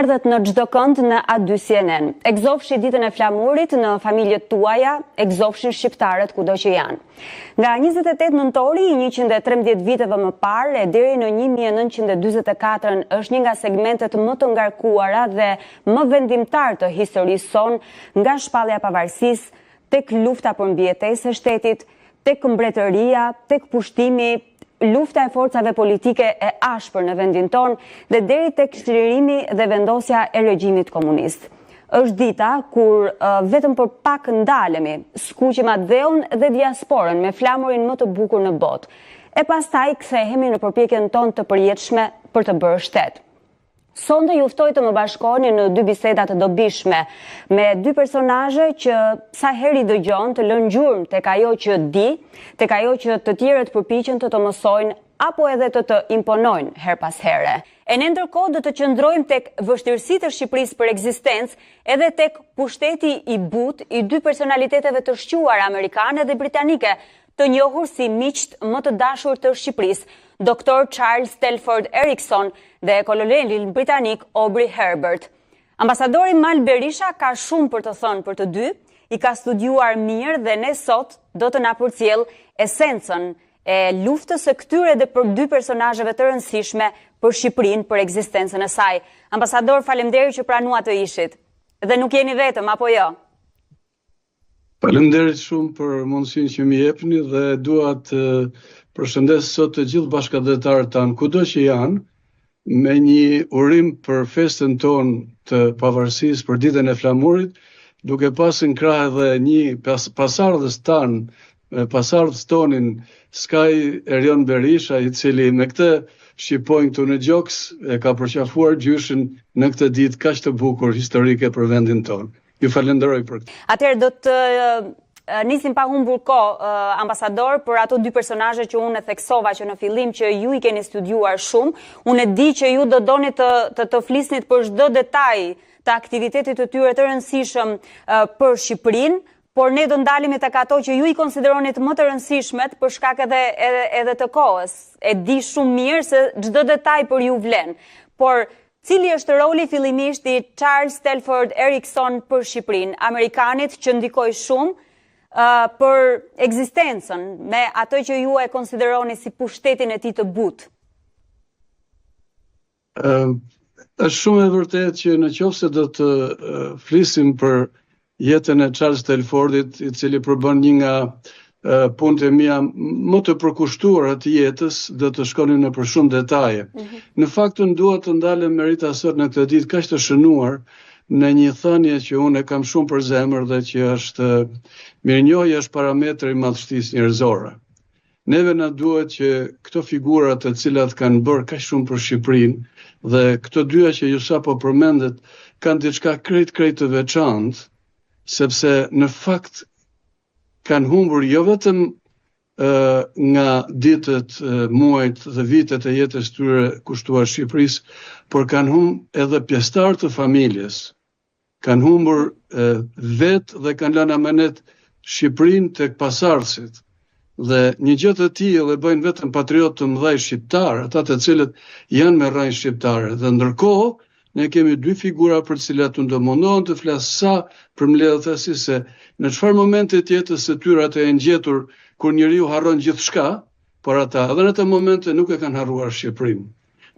Erdhët në çdo kënd në A2 CNN. E gëzofshi ditën e flamurit në familjet tuaja, e gëzofshin shqiptarët kudo që janë. Nga 28 nëntori, 113 viteve më parë, e deri në 1944 është një nga segmentet më të ngarkuara dhe më vendimtar të historisë sonë, nga shpallja e pavarësisë, tek lufta për mbijetesë së shtetit, tek mbretëria, tek pushtimi, lufta e forcave politike e ashpër në vendin tonë dhe deri tek çlirimi dhe vendosja e regjimit komunist. Është dita kur vetëm për pak ndalemi, skuqim atë dhe diasporën me flamurin më të bukur në botë. E pastaj kthehemi në përpjekjen tonë të përjetshme për të bërë shtet. Sonde ju ftoj të më bashkoheni në dy biseda të dobishme me dy personazhe që sa herë i dëgjon të lënë gjurmë tek ajo që di, tek ajo që të tjerët përpiqen të mësojnë apo edhe të imponojnë her pas here. E ne ndërkohë do të qëndrojmë tek vështirësitë e Shqipërisë për ekzistencë, edhe tek pushteti i butë i dy personaliteteve të shquara amerikane dhe britanike, të njohur si miqt më të dashur të Shqipërisë, Dr. Charles Telford Erickson dhe kolonelin britanik Aubrey Herbert. Ambasadori Mal Berisha ka shumë për të thënë për të dy, i ka studiuar mirë dhe ne sot do të na përcjell esencën e luftës së këtyre dhe për dy personazheve të rëndësishme për Shqipërinë, për ekzistencën e saj. Ambasador, faleminderit që pranua të ishit. Dhe nuk jeni vetëm, apo jo? Faleminderit shumë për mundësinë që më jepni dhe dua të përshëndes sot të gjithë bashkëdhetarët tanë kudo që janë, me një urim për festën tonë të pavarësisë për ditën e flamurit, duke pasur në krah edhe një pasardhës tanë, pasardhës tonin Skaj Erion Berisha, i cili me këtë shqipojnë këtu në Gjoks e ka përqafuar gjyshin në këtë ditë kaq të bukur historike për vendin tonë. Ju falenderoj për këtë. Atëherë do të nisim pa humbur kohë, ambasador, për ato dy personazhe që unë e theksova që në fillim që ju i keni studiuar shumë. Unë e di që ju do doni të flisnit për çdo detaj të aktivitetit të tyre të rëndësishëm për Shqipërinë, por ne do ndalemi tek ato që ju i konsideronit më të rëndësishmet për shkak edhe të kohës. E di shumë mirë se çdo detaj për ju vlen, por cili është roli fillimisht i Charles Telford Erickson për Shqipërinë, amerikanit që ndikoi shumë për ekzistencën me ato që ju e konsideroni si pushtetin e tij të butë? Është shumë e vërtetë që nëse do të flisim për jetën e Charles Telfordit, i cili përbën një nga punët e mia më të përkushtuara të jetës, do të shkonin në për shumë detaje. Në fakt unë dua të ndalem me Rita sot në këtë ditë kaq të shënuar në një thënie që unë e kam shumë për zemër dhe që është mirënjohja është parametri i madhështisë njerëzore. Neve na duhet që këto figura të cilat kanë bërë kaq shumë për Shqipërinë dhe këto dyja që ju sapo përmendet kanë diçka krejt të veçantë, sepse në fakt kanë humbur jo vetëm nga ditët, muajt dhe vitet e jetës tyre kushtuar Shqipërisë, por kanë humbur edhe pjesëtar të familjes. Kanë humbur vetë dhe kanë lënë amanet Shqipërinë tek pasardhësit. Dhe një gjë të tillë e bëjnë vetëm patriotë të mëdhej shqiptar, ata të cilët janë me rrënjë shqiptare. Dhe ndërkohë ne kemi dy figura për të cilat unë do mundohem të flas sa për mbledhësi se në çfarë momente të jetës së tyre ato janë gjetur kur njeriu harron gjithçka, por ata edhe në ato momente nuk e kanë harruar Shqipërinë.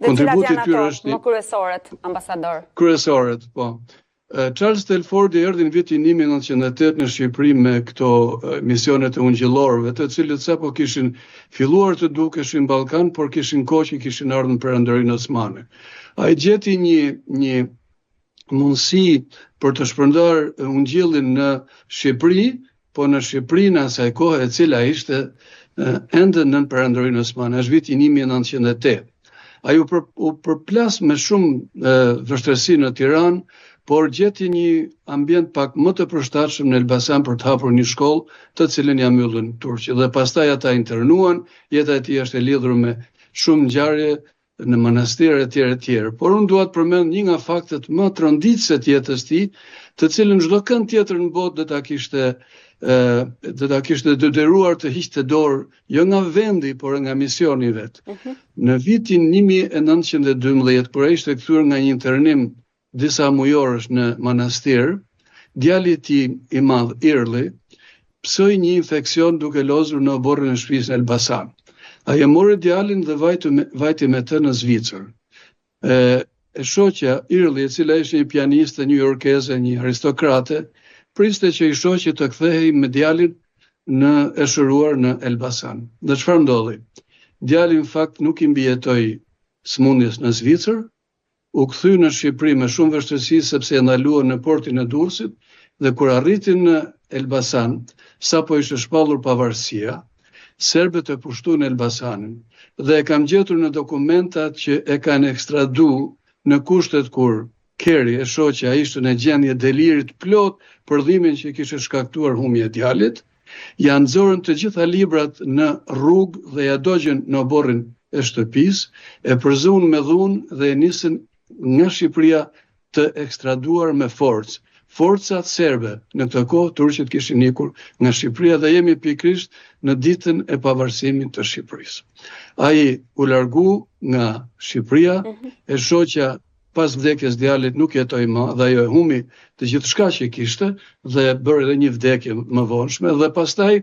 Kontributi i tyre është më kryesorët, ambasador. Kryesorët, po. Charles Telford erdhi në vitin 1908 në Shqipëri me këto misionet e ungjillorëve, të cilët sapo kishin filluar të dukeshin Ballkan, por kishin kohë që kishin ardhur në Perandorinë Osmane. Ai gjeti një mundësi për të shpërndar ungjillin në Shqipëri, po në Shqipërinë asaj kohe e cila ishte ende në Perandorinë Osmane, është viti 1908. Ai u përplas me shumë vështirësi në Tiranë, por gjeti një ambient pak më të përshtatshëm në Elbasan për të hapur një shkollë, të cilën ja mbyllën turqi dhe pastaj ata internuan, jeta e tij është e lidhur me shumë ngjarje në manastire etj. Por unë dua të përmend një nga faktet më tronditëse të jetës së tij, të cilën çdo kënd tjetër në botë do ta kishte detyruar të hiqte dorë jo nga vendi, por nga misioni i vet. Në vitin 1912, kur ai ishte kthyer nga një internim disa mujorësh në manastir, djali i tij i madh Irli psoi një infekcion duke lozur në oborrin e shtëpisë në Elbasan. Ai e mori djalin dhe vajti me të në Zvicër. E shoqja Irli, e cila ishte një pianiste newyorkeze, një aristokrate, priste që i shoqi të kthehej me djalin e shëruar në Elbasan. Dhe çfarë ndodhi? Djali në fakt nuk i mbijetoi smundjes në Zvicër, u kthy në Shqipëri me shumë vështirësi sepse e ndaluan në portin e Durrësit dhe kur arriti në Elbasan, sapo ishte shpallur pavarësia, serbët e pushtuan Elbasanin dhe e kam gjetur në dokumentat që e kanë ekstradu në kushtet kur Keri, e shoqja, ishte në gjendje delirit plot për dhimbjen që kishte shkaktuar humja e djalit. Ja nxorën të gjitha librat në rrugë dhe ja dogjën në oborrin e shtëpisë, e përzuan me dhunë dhe e nisën nga Shqipëria të ekstraduar me forcë. Forcat serbe në këtë kohë turqët kishin ikur nga Shqipëria dhe jemi pikërisht në ditën e pavarësimit të Shqipërisë. Ai u largu nga Shqipëria, e shoqja pas vdekjes djalit nuk jetoi më dhe ajo e humi të gjithçka që kishte dhe bëri edhe një vdekje më vonshme dhe pastaj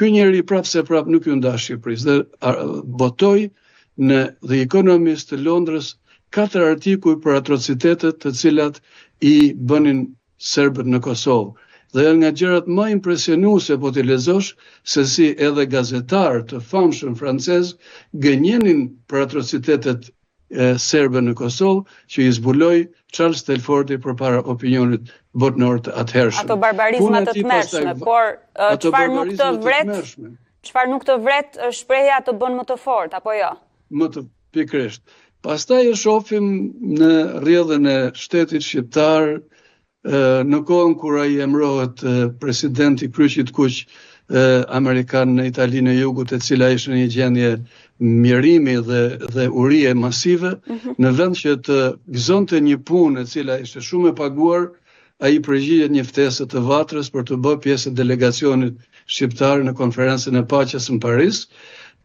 ky njeri prapë nuk ju nda Shqipërisë dhe botoi në The Economist të Londrës 4 artikuj për atrocitetet të cilat i bënin serbët në Kosovë. Dhe janë nga gjërat më impresionuese po t'i lexosh se si edhe gazetarë të famshëm francez gënjenin për atrocitetet serbe në Kosovë që i zbuloi Charles Telfordi përpara opinionit botëror të atëhershëm. Ato barbarizma të tmerrshme, por çfarë nuk të vret shprehja të bën më të fortë apo jo? Më të pikërisht. Pastaj e shohim në rrjedhën e shtetit shqiptar në kohën kur ai emërohet presidenti kryqit kuq amerikan në Italinë e Jugut, e cila ishte në një gjendje mjerimi dhe urie masive, në vend që të gëzonte një punë e cila ishte shumë e paguar, ai përgjigjet një ftesë të Vatrës për të bërë pjesë e delegacionit shqiptar në konferencën e paqes në Paris,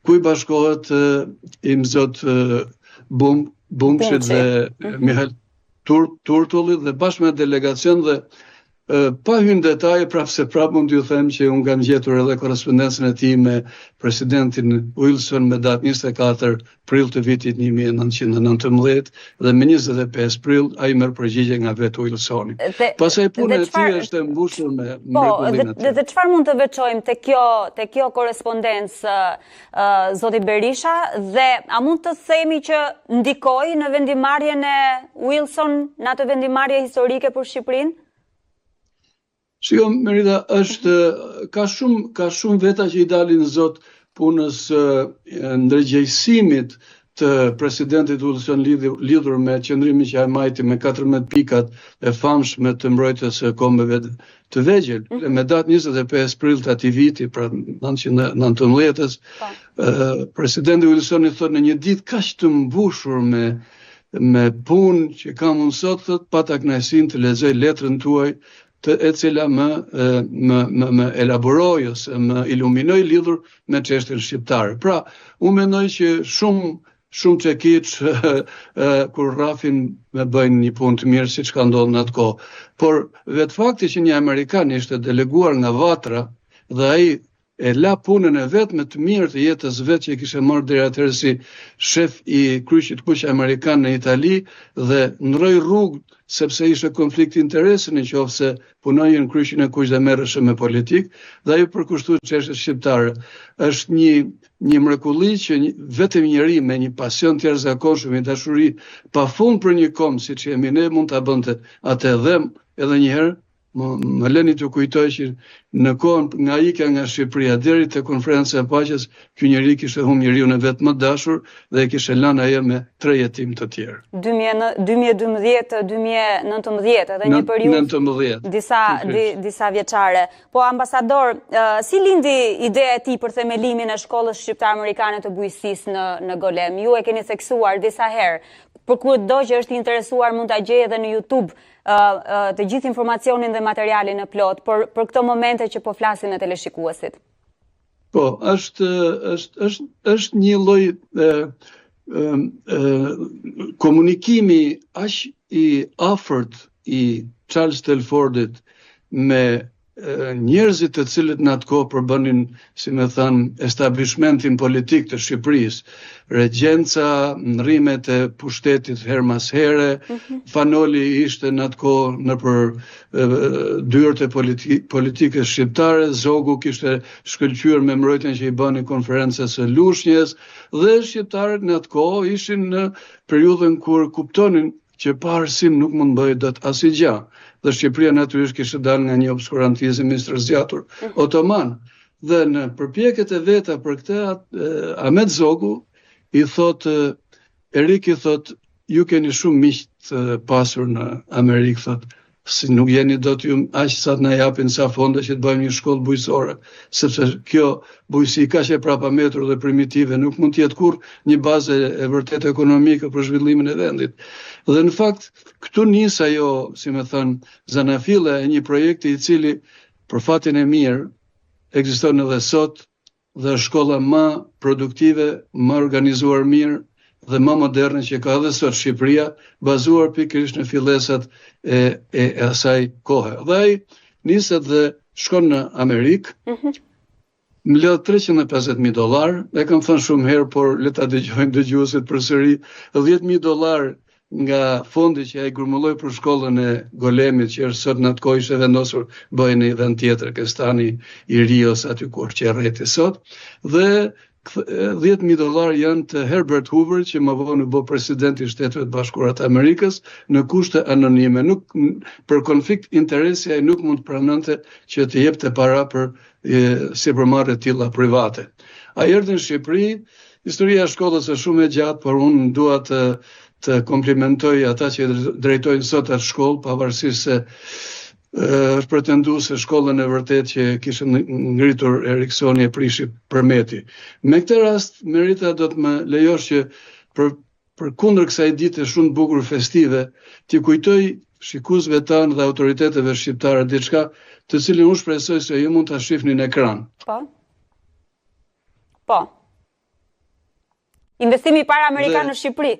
ku i bashkohet Imzot Bumçit dhe Mihail Turtulli dhe bashkë me delegacion dhe pa hyrë në detaje, prapë mund t'ju them që unë kam gjetur edhe korrespondencën e tij me presidentin Wilson me datë 24 prill të vitit 1919 dhe me 25 prill ai merr përgjigje nga vetë Wilsoni. Pastaj puna e tij është e mbushur me mrekullinë e tij. Dhe çfarë mund të veçojmë te kjo korrespondencë zoti Berisha dhe a mund të themi që ndikoi në vendimarrjen e Wilson në atë vendimarrje historike për Shqipërinë? Shiko, Merida, ka shumë veta që i dalin zot punës ndërgjegjësimit të presidentit Wilson lidhur me qëndrimin që ai majti me 14 pikat e famshme të mbrojtjes së kombeve të vegjël. Me datë 25 prill të atij viti, pra 1919-s, presidenti Wilson i thotë në një ditë kaq të mbushur me punë që kam unë sot, thotë, pata kënaqësinë të lexoj letrën tuaj, e cila më elaboroi ose më iluminoi lidhur me çështjen shqiptare. Pra, unë mendoj që shumë çekiç kur rrafin me bëjnë një punë të mirë siç ka ndodhur në atë kohë. Por vetë fakti që një amerikan ishte deleguar nga Vatra dhe ai e la punën e vet me të mirë të jetës vet që kishte marrë deri atëherë si shef i kryqit kuq amerikan në Itali dhe ndroi rrugë sepse ishte konflikt interesi nëse punonje në kryqin e kuq dhe merreshe me politik dhe ai përkushtoi çështjet shqiptare. Është një mrekulli që vetëm njeri me një pasion të jashtëzakonshëm, një dashuri pafund për një kom siç jemi ne mund ta bënte atë edhe një herë. Më leni të kujtoj që në kohën nga ikja nga Shqipëria deri te konferenca e paqes, ky njeri kishte humbur njeriu e vet më dashur dhe e kishte lënë ajo me 3 jetim të tjerë. 2012-2019 edhe një periudhë disa vjeçare. Po ambasador, si lindi ideja e tij për themelimin e shkollës shqiptar-amerikane të bujqësisë në Golem? Ju e keni theksuar disa herë. Për kudo që është i interesuar mund ta gjejë edhe në YouTube të gjithë informacionin dhe materialin e plot për këto momente që po flasin në teleshikuesit. Po, është një lloj komunikimi aq i afërt i Charles Telfordit me njerëzit të cilët në atë kohë përbënin, si me thënë, establishmentin politik të Shqipërisë, regjenca, ndrimet e pushtetit her mas here, Fanoli ishte në atë kohë nëpër dyert e politikës shqiptare, Zogu kishte shkëlqyer me mbrojtjen që i bënin konferencës së Lushnjës, dhe shqiptarët në atë kohë ishin në periudhën kur kuptonin që pa arsim nuk mund bëhet dot asgjë. Dhe Shqipëria natyrisht kishte dalë nga një obskurantizëm i stërzjatur otoman. Dhe në përpjekjet e veta për këtë, Ahmet Zogu i thot, Erik i thot, ju keni shumë miq të pasur në Amerikë, thot, si nuk jeni do t'ju aq sa të na japin sa fonde që të bëjmë një shkollë bujësore, sepse kjo bujësi kaq e prapametur dhe primitive nuk mund të jetë kurrë një bazë e vërtet ekonomike për zhvillimin e vendit. Dhe në fakt, këtu nis ajo, si me thënë, zanafilla e një projekti i cili, për fatin e mirë, ekziston edhe sot dhe është shkolla më produktive, më organizuar mirë dhe më moderne që ka edhe sot Shqipëria, bazuar pikërisht në fillesat e asaj kohe. Dhe ai niset dhe shkon në Amerikë, më lë $350,000, e kam thënë shumë herë, por le ta dëgjojnë dëgjuesit përsëri, $10,000 nga fondi që ai grumulloi për shkollën e Golemit, që është sot në atë kohë ishte vendosur bëjë në një vend tjetër, Kestani i Rios, aty ku është rreti sot, dhe $10,000 janë të Herbert Hoover, që më vonë u bë presidenti i Shteteve të Bashkuara të Amerikës, në kushte anonime. Nuk, për konflikt interesi ai nuk mund të pranonte që të jepte para për sipërmarrje të tilla private. Ai erdhi në Shqipëri, historia e shkollës është shumë e gjatë, por unë dua të komplimentoj ata që drejtojnë sot atë shkollë, pavarësisht se është pretenduar se shkollën e vërtet që kishte ngritur Eriksoni e prishi Përmeti. Me këtë rast, Merita do të më lejosh që për kundër kësaj dite shumë bukur festive, t'i kujtoj shikuesve tanë dhe autoriteteve shqiptare diçka të cilën unë shpresoj se ju mund ta shihni në ekran. Po. Investimi i parë amerikan në Shqipëri.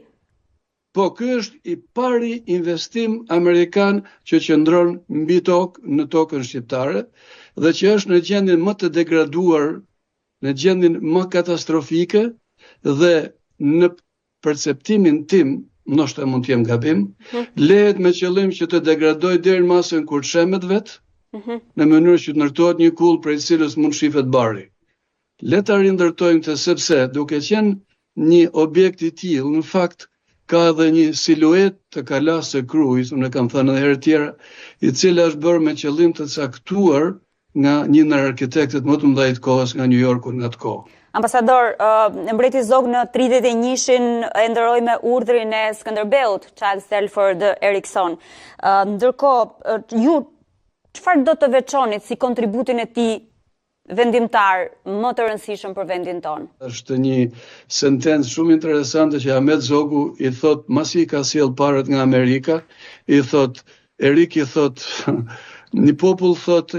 Po, ky është i pari investim amerikan që qëndron mbi tokë, në tokën shqiptare, dhe që është në gjendjen më të degraduar, në gjendjen më katastrofike, dhe në perceptimin tim, ndoshta mund të jem gabim, lehet me qëllim që të degradoj deri në masën kur shemet vet, në mënyrë që të ndërtohet një kull prej cilës mund shifet bari. Le ta rindërtojmë këtë, sepse duke qenë një objekt i tillë, në fakt ka edhe një siluet të kalas së krujt, unë e kam thënë edhe herë tjera, i cila është bërë me qëllim të caktuar nga një nga arkitektët më të mëdhenj të kohës nga New Yorku në atë kohë. Ambasador, mbreti Zog në 31-shin e ndëroi me urdhrin e Skënderbeut, Charles Telford Erikson. Ndërkohë, ju çfarë do të veçonit si kontributin e tij vendimtar më të rëndësishëm për vendin tonë? Është një sentencë shumë interesante që Ahmet Zogu i thot, masi i ka sjell parat nga Amerika, i thot, Erik i thot, një popull thot,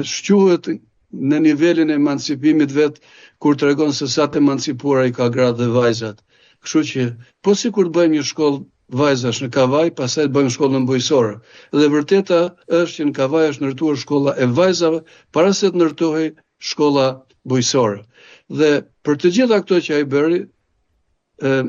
shquhet në nivelin e emancipimit vet, kur tregon se sa të emancipuara i ka gratë dhe vajzat. Kështu që, po sikur të bëjmë një shkollë vajzash në Kavaj, pastaj të bëjmë shkollën bujësore. Dhe vërteta është që në Kavaj është ndërtuar shkolla e vajzave para se të ndërtohej shkolla bujësore. Dhe për të gjitha këto që ai bëri,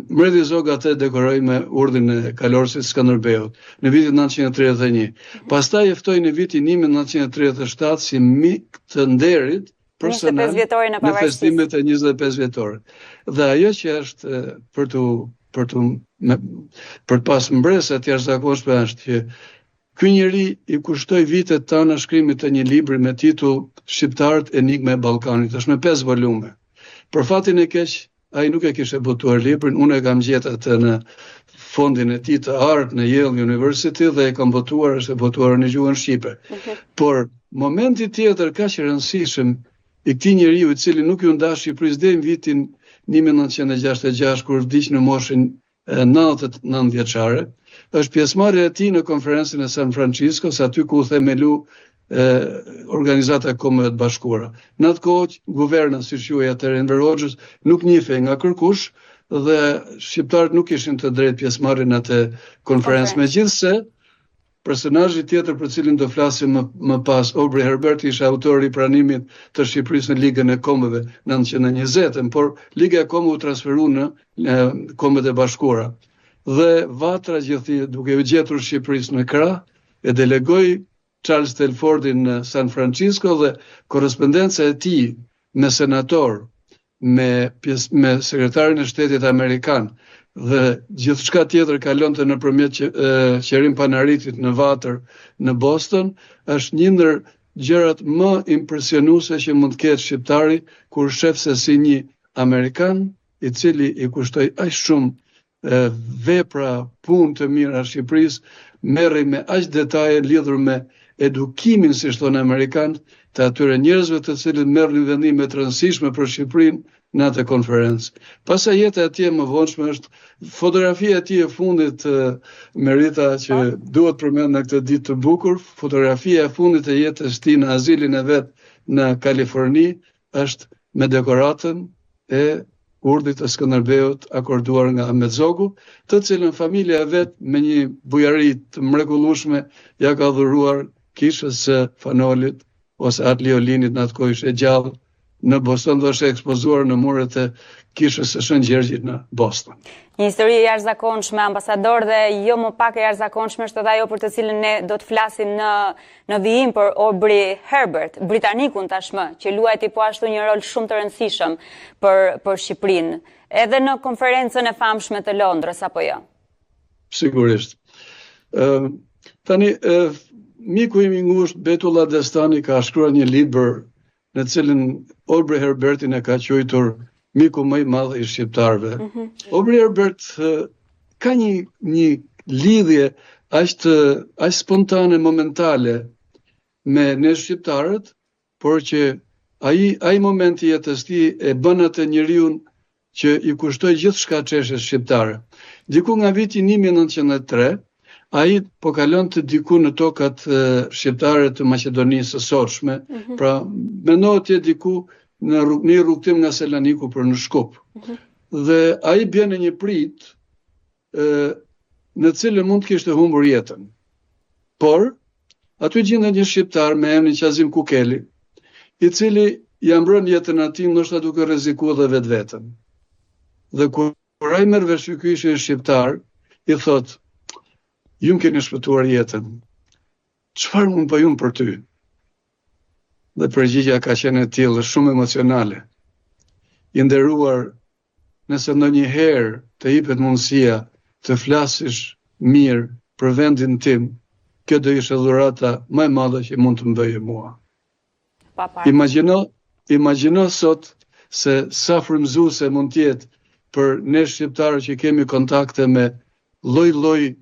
mbreti Zog atë dekoroi me urdhrin e kalorësit Skënderbeut në vitin 1931. Pastaj e ftoi në vitin 1937 si mik të nderit personal në festimet e 25 vjetorit. Dhe ajo që është për të pas mbresë të jashtëzakonshme është që ky njeri i kushtoi vitet tana shkrimit të një libri me titull Shqiptarët enigma e Ballkanit, është me 5 volume. Për fatin e keq, ai nuk e kishte botuar librin, unë e kam gjetur atë në fondin e tij të art në Yale University dhe e kam botuar, është e botuar në gjuhën shqipe. Por momenti tjetër kaq i rëndësishëm i këtij njeriu i cili nuk ju nda Shqipërisë deri në vitin 1966 kur vdiq në moshën 99 vjeçare, është pjesëmarrja e tij në konferencën e San Francisco, aty ku u themelu Organizata e Kombeve të Bashkuara. Në atë kohë, guverna, siç quhej atëherë Enver Hoxhës, nuk njihej nga kërkush dhe shqiptarët nuk ishin të drejtë pjesëmarrjen atë konferencë. Megjithse personazhi tjetër për cilin do flasim më pas, Aubrey Herbert, ishte autori i pranimit të Shqipërisë në Ligën e Kombeve 1920, por Liga e Kombeve u transferu në Kombet e Bashkuara. Dhe Vatra duke u gjetur Shqipërisë në krah, e delegoi Charles Telfordin në San Francisco dhe korrespondenca e tij me senator, me sekretarin e shtetit amerikan dhe gjithçka tjetër kalonte nëpërmjet qeverim Panaritit në Vatër në Boston, është një ndër gjërat më impresionuese që mund të ketë shqiptari kur shef se si një amerikan i cili i kushtoi aq shumë vepra, punë të mira Shqipërisë, merri me aq detaje lidhur me edukimin, si thonë amerikanët, të atyre njerëzve të cilët merrnin vendime të rëndësishme për Shqipërinë në atë konferencë. Pastaj jeta e tij më vonshme është fotografia e tij e fundit, Merita, që duhet përmend në këtë ditë të bukur. Fotografia e fundit e jetës tij në azilin e vet në Kaliforni është me dekoratën e urdhit të Skënderbeut akorduar nga Ahmet Zogu, të cilën familja e vet me një bujari të mrekullueshme ja ka dhuruar kishës së Fanolit ose Atli Olinit, në atë kohë ishte gjallë në Boston dhe është ekspozuar në muret e kishës së Shën Gjergjit në Boston. Një histori e jashtëzakonshme, ambasador, dhe jo më pak e jashtëzakonshme është edhe ajo për të cilën ne do të flasim në vijim për Aubrey Herbert, britanikun tashmë, që luajti po ashtu një rol shumë të rëndësishëm për Shqipërinë, edhe në konferencën e famshme të Londrës, apo jo? Sigurisht. Tani, miku im i ngushtë Betullah Destani ka shkruar një libër në cilin Aubrey Herbertin e ka quajtur miku më i madh i shqiptarëve. Aubrey Herbert ka një lidhje aq spontane, momentale me ne shqiptarët, por që ai moment i jetës tij e bën atë njeriu që i kushtoi gjithçka çështjes shqiptare. Diku nga viti 1903, ai po kalonte diku në tokat shqiptare të Maqedonisë së Sotshme, pra mendohet të jetë diku në një rrugtim nga Selaniku për në Shkup. Dhe ai bën në një prit në cilën mund të kishte humbur jetën. Por aty gjendet një shqiptar me emrin Qazim Kukeli, i cili ja mbron jetën atij ndoshta duke rrezikuar dhe vetveten. Dhe kur ai merr vesh ky ishte shqiptar, i thotë: "Ju më keni shpëtuar jetën. Çfarë mund bëj unë për ty?" Dhe përgjigjja ka qenë e tillë, shumë emocionale. I nderuar, nëse ndonjëherë të jepet mundësia të flasësh mirë për vendin tim, kjo do ishte dhurata më e madhe që mund të më bëje mua. Imagjino sot se sa frymëzuese mund të jetë për ne shqiptarë që kemi kontakte me lloj-lloj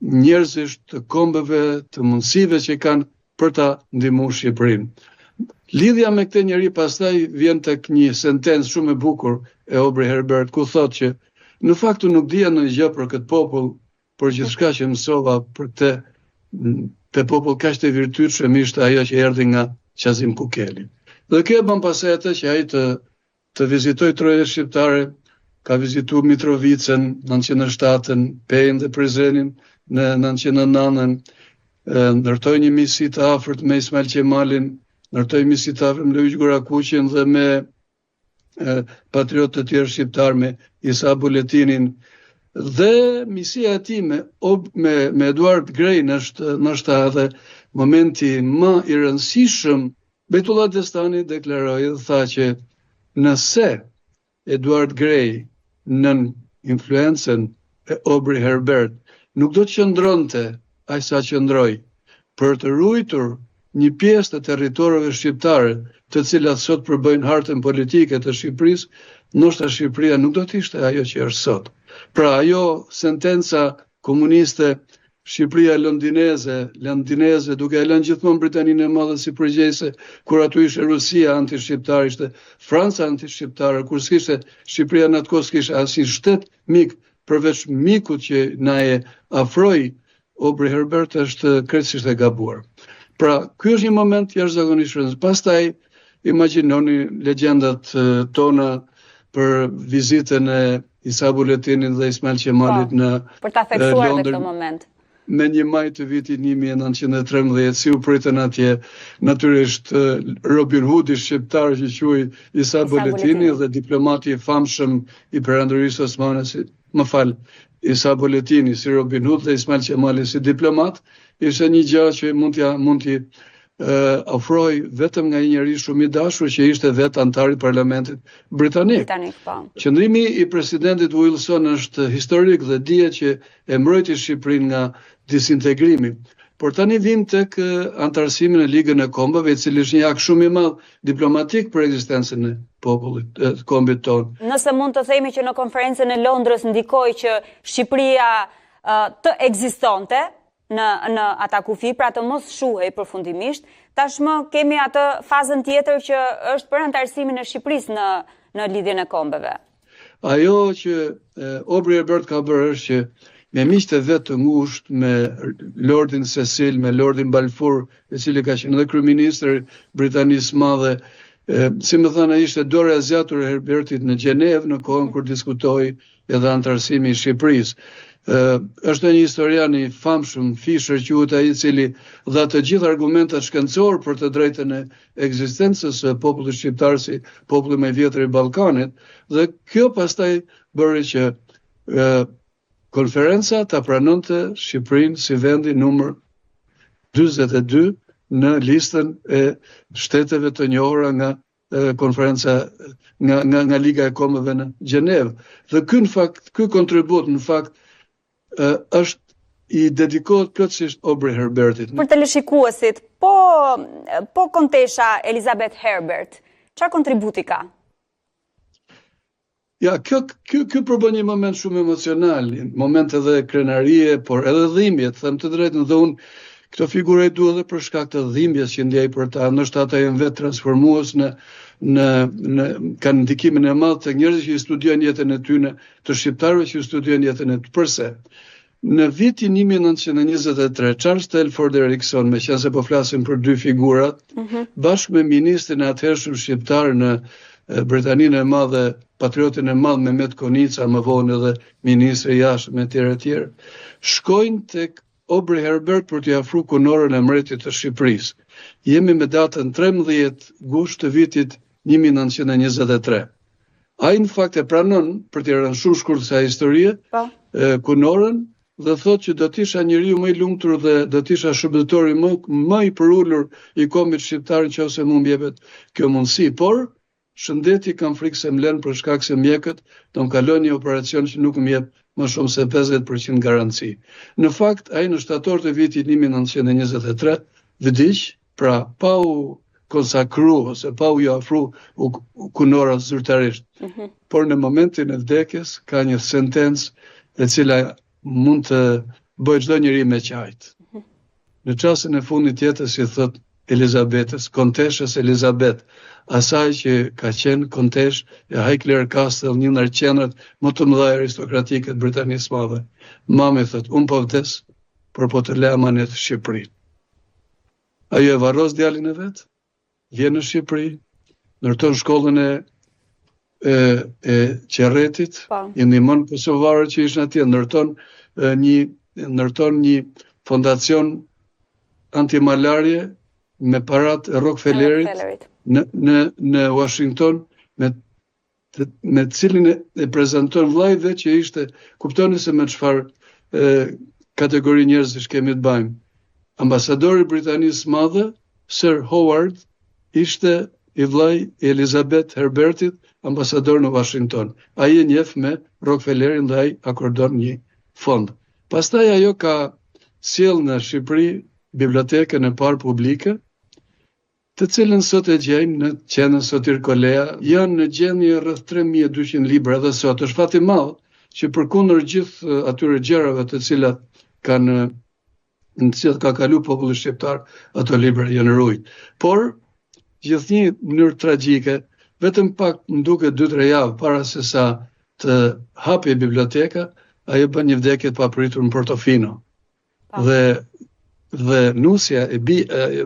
njerëzish të kombeve, të mundësive që kanë për ta ndihmuar Shqipërinë. Lidhja me këtë njeri pastaj vjen tek një sentencë shumë e bukur e Aubrey Herbert, ku thotë që në fakt nuk dija ndonjë gjë për këtë popull, por gjithçka që mësova për këtë popull kaq të virtytshëm ishte ajo që erdhi nga Qazim Kukeli. Dhe kjo bën pastaj atë që ai të vizitoj trojet shqiptare, ka vizituar Mitrovicën 1907, Pejën dhe Prizrenin në 1909, ndërtoi një misi të afërt me Ismail Qemalin, ndërtoi misi të afërt me Lojzh Gurakuqin dhe me patriotë të tjerë shqiptar, me Isa Buletinin. Dhe misia e tij me Eduard Grein është ndoshta edhe momenti më i rëndësishëm. Betullah Destani deklaroi dhe tha që nëse Eduard Grey nën influencën e Aubrey Herbert nuk do të qëndronte aq sa qëndroi për të ruajtur një pjesë të territoreve shqiptare, të cilat sot përbëjnë hartën politike të Shqipërisë, ndoshta Shqipëria nuk do të ishte ajo që është sot. Pra ajo sentenca komuniste, Shqipëria londineze, duke e lënë gjithmonë Britaninë e Madhe si përgjegjëse, kur aty ishte Rusia antishqiptare, ishte Franca antishqiptare, kur s'kishte Shqipëria në atë kohë s'kishte asnjë shtet mik përveç mikut që na e afroi Aubrey Herbert, është krejtësisht e gabuar. Pra, ky është një moment jashtëzakonisht rëndësishëm. Pastaj imagjinoni legjendat tona për vizitën e Isa Buletinit dhe Ismail Qemalit në për ta theksuar në Londër këtë moment. Me 1 maj të vitit 1913, si u pritën atje, natyrisht Robin Hoodi shqiptar që quhej Isa Buletini dhe diplomati i famshëm i Perandërisë Osmane, Isa Buletini si Robin Hood dhe Ismail Qemali si diplomat, ishte një gjë që mund t'i ofroj vetëm nga një njeri shumë i dashur që ishte vetë antar i Parlamentit Britanik. Qëndrimi i presidentit Wilson është historik dhe dihet që e mbrojti Shqipërinë nga disintegrimi. Por tani vim tek antarësimi në Ligën e Kombeve, i cili është një akt shumë i madh diplomatik për ekzistencën e popullit, të kombit tonë. Nëse mund të themi që në konferencën e Londrës ndikoi që Shqipëria të ekzistonte në ata kufi, pra të mos shuhej përfundimisht, tashmë kemi atë fazën tjetër që është për antarësimin e Shqipërisë në lidhjen e kombeve. Ajo që Aubrey Herbert ka bërë është që me miqtë e vetë të ngushtë, me Lordin Cecil, me Lordin Balfour, i cili ka qenë dhe kryeministër Britanisë Madhe, si më thënë, ishte dorë e zgjatur e Herbertit në Gjenevë në kohën kur diskutoi edhe antarësimi i Shqipërisë. Është një historian i famshëm, Fisher quhet ai, i cili dha të gjithë argumentat shkencor për të drejtën e ekzistencës së popullit shqiptar si populli më i vjetër i Ballkanit, dhe kjo pastaj bëri që konferenca ta pranonte Shqipërinë si vendi numër 42 në listën e shteteve të njohura nga konferenca nga Liga e Kombeve në Gjenevë. Dhe ky kontribut në fakt është i dedikohet plotësisht Aubrey Herbertit. Për teleshikuesit, po kontesha Elizabeth Herbert, çfarë kontributi ka? Ja, kjo përbën një moment shumë emocional, moment edhe krenarie, por edhe dhimbje, të them të drejtën, dhe unë këto figura i dua edhe për shkak të dhimbjes që ndjej për ta, ndoshta ata janë vetë transformues kanë ndikimin e madh tek njerëzit që i studiojnë jetën e tyre, të shqiptarëve që i studiojnë jetën e tyre. Përse? Në vitin 1923, Charles Telford Erickson, me qenë se po flasim për dy figurat, bashkë me ministrin e atëhershëm shqiptar në Britaninë e Madhe, patriotin e madh Mehmet Konica, më vonë edhe ministri i jashtëm e tjerë, shkojnë tek Aubrey Herbert për t'i afruar kunorën e mbretit të Shqipërisë. Jemi me datën 13 gusht të vitit 1923. Ai në fakt e pranon, për t'i rënë shumë shkurt sa historie, kunorën, dhe thotë që do t'isha njeriu më i lumtur dhe do t'isha shërbëtori më i përullur i kombit shqiptar nëse më mbjepet kjo mundësi, por shëndeti kam frikë se m'len për shkak se mjekët do më kalojnë një operacion që nuk më jep më shumë se 50% garanci. Në fakt, ai në shtator të vitit 1923 vdiq, pra pa u konsakru ose pa u afru kunora zyrtarisht. Por në momentin e vdekjes ka një sentencë e cila mund të bëjë çdo njeri me qajt. Në çastin e fundit jetës i thot Elizabetës, konteshës Elizabeth, asaj që ka qenë kontesh e Highclere Castle, një ndër qendrat më të mëdha aristokratike të Britanisë Madhe. Mami thot, unë po vdes, por po të lë amanet Shqipërinë. Ajo e varros djalin e vet, vjen në Shqipëri, ndërton shkollën e Qerretit, i ndihmon kosovarët që ishin atje, ndërton një fondacion antimalarie me parat e Rockefellerit në Washington, me cilin e prezanton vllai vet që ishte, kuptoni se me çfarë kategori njerëzish kemi të bëjmë. Ambasadori i Britanisë Madhe, Sir Howard, ishte i vllai i Elizabeth Herbertit, ambasador në Washington. Ai e njeh me Rockefellerin dhe ai akordon një fond. Pastaj ajo ka sjell në Shqipëri bibliotekën e parë publike, të cilën sot e gjejmë në qendrën Sotir Kolea, janë në gjendje rreth 3200 libra edhe sot. Është fat i madh që përkundër gjithë atyre gjërave të cilat në cilat ka kalu populli shqiptar, ato libra janë rujt. Por gjithnjë në mënyrë tragjike, vetëm pak më duket 2-3 javë para se sa të hapej biblioteka, ajo bën një vdekje të papritur në Portofino. Dhe nusja e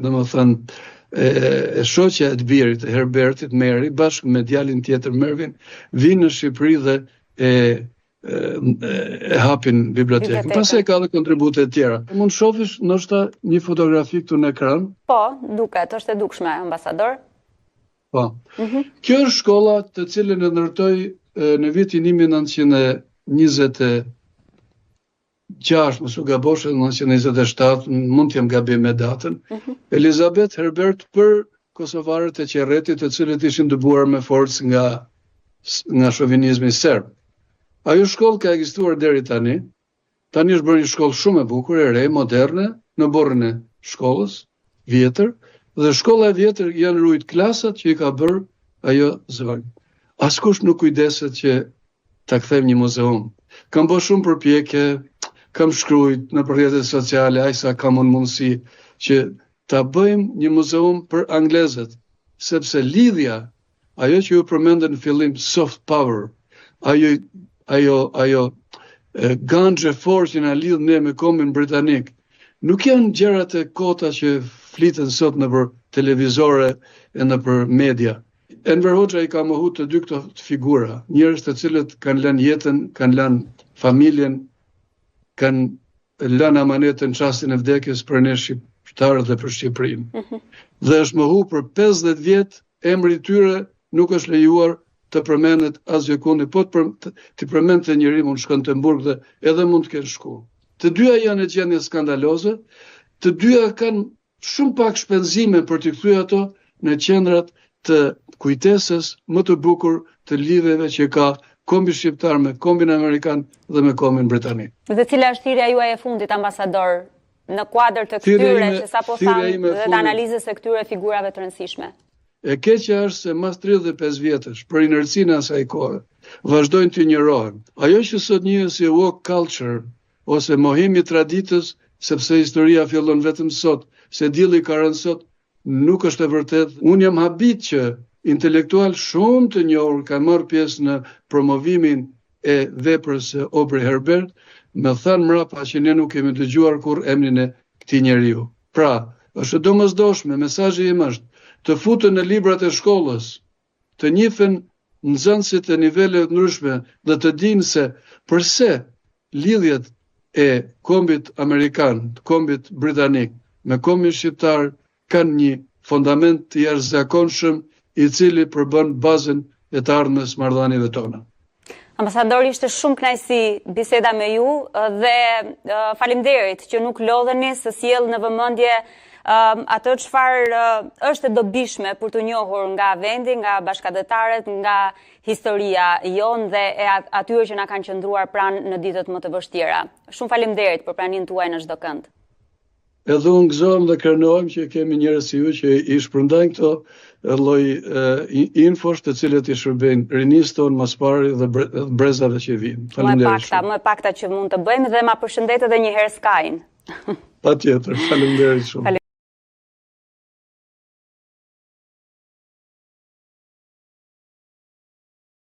domethënë e shoqja e të birit, e Herbertit, Mary, bashkë me djalin tjetër Mervin, vinë në Shqipëri dhe e hapin bibliotekën. Pastaj ka dhe kontribute tjera. Mund shofish ndoshta një fotografi këtu në ekran? Po, duket, është e dukshme, ambasador. Po. Kjo është shkolla të cilën e ndërtoi në vitin 1926, mësu gabosh, 1927, mund t'jem gabim me datën, Elizabeth Herbert për kosovarët e Qerretit, të cilët ishin dëbuar me forcë nga shovinizmi serb. Ajo shkollë ka ekzistuar deri tani është bërë një shkollë shumë e bukur, e re, moderne, në borën e shkollës, vjetër, dhe shkolla e vjetër janë rujt klasat që i ka bërë ajo zëvën. Askush nuk kujdeset që ta kthejmë një muzeum. Kam bërë shumë përpjekje, kam shkrujt në rrjetet sociale, sa kam mundësi që ta bëjmë një muzeum për anglezët, sepse lidhja, ajo që ju përmendën në fillim, soft power, ajo ganxhe fort që na lidh ne me kombin britanik, nuk janë gjërat e kota që fliten sot në për televizore e në për media. Enver Hoxha i ka mohu të dy këto figura, njerëz të cilët kanë lënë jetën, kanë lënë familjen, kanë lënë amanetën çastin e vdekjes për ne shqiptarët dhe për Shqipërinë. Dhe është mohu për 50 vjet, emri i tyre nuk është lejuar të përmendet asgjë kundi, po të përmendte njëri mund shkon të Burg dhe edhe mund të kenë shku. Të dyja janë në gjendje skandaloze, të dyja kanë shumë pak shpenzime për të kthyer ato në qendrat të kujtesës më të bukur të lidhjeve që ka kombi shqiptar me kombin amerikan dhe me kombin britanik. Dhe cila është thirrja juaj e fundit, ambasador, në kuadër të këtyre që sapo thamë dhe të analizës së këtyre figurave të rëndësishme? E keqja është se mas 35 vjetësh, për inercinë asaj kohe, vazhdojnë të injorohen. Ajo që sot njihet si woke culture ose mohimi i traditës, sepse historia fillon vetëm sot, se dielli ka rënë sot, nuk është e vërtet. Unë jam habit që intelektual shumë të njohur ka marrë pjesë në promovimin e veprës së Aubrey Herbert, më thanë mrapa që ne nuk kemi dëgjuar kur emrin e këtij njeriu. Pra, është domosdoshme, mesazhi im është të futen në librat e shkollës, të njihen nxënësit e niveleve të ndryshme dhe të dinë se përse lidhjet e kombit amerikan, kombit britanik me kombin shqiptar kanë një fundament të jashtëzakonshëm i cili përbën bazën e të ardhmes marrëdhënieve tona. Ambasador, ishte shumë kënaqësi biseda me ju dhe faleminderit që nuk lodheni se sjell në vëmendje atë çfarë është e dobishme për të njohur nga vendi, nga bashkëdhetarët, nga historia jonë dhe e atyre që na kanë qëndruar pranë në ditët më të vështira. Shumë faleminderit për praninë tuaj në çdo kënd. Edhe unë gëzohem dhe kërnohem që kemi njerëz si ju që i shpërndajnë këto lloj infosh të cilët i shërbejnë rinisë tonë mas pari dhe brezave që vinë. Faleminderit. Më pakta që mund të bëjmë dhe ma përshëndet edhe një herë Skyn. Patjetër, faleminderit shumë.